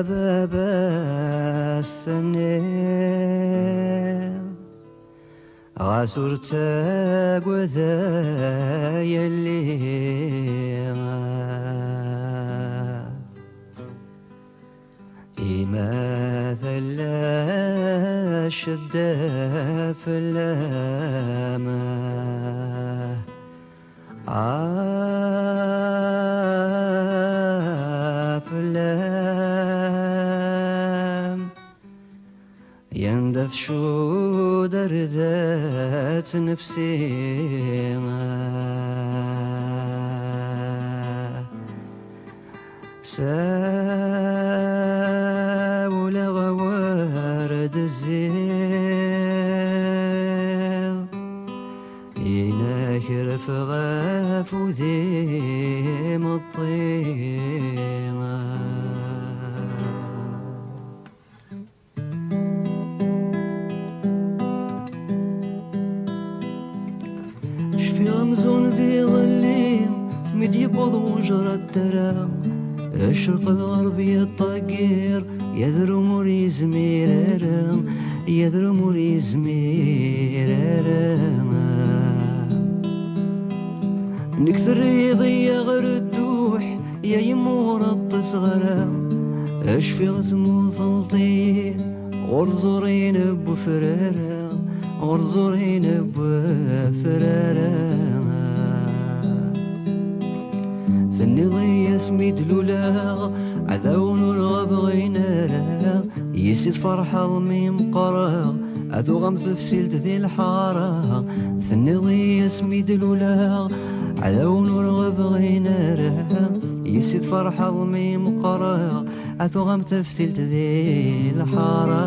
باب السنين غاسورت قوذا يلي إما ثلا شدة في اللامة أفلام يندث شو درذات نفسي ساول غوارد الزيل يناكر في غاف وذيم الطيمة شفي غمزون ذي ظليم مد يبوض وجرى الترام الشرق الغربي الطقير يذرم وريزمير رم يذرم وريزمير رم نكثر يضيع غير الدوح يا يمور التصغرام اشفي غزمو سلطين غرزورين بفرارام غرزورين بفرارام ثني ضي اسمي دلولا عذاون ورغب غينالا يسيد فرحة ضميم قرا أذو غمس فسيلت ذي الحارة ثني ضي اسمي دلولا عذاون ورغب غينالا يسيد فرحة ضميم قرا أذو غمس فسيلت ذي الحارة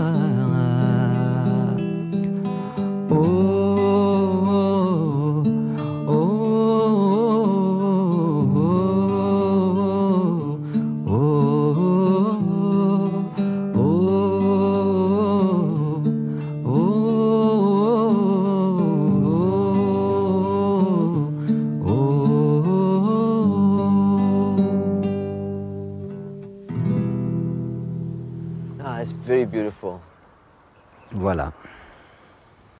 It's very beautiful. Voilà.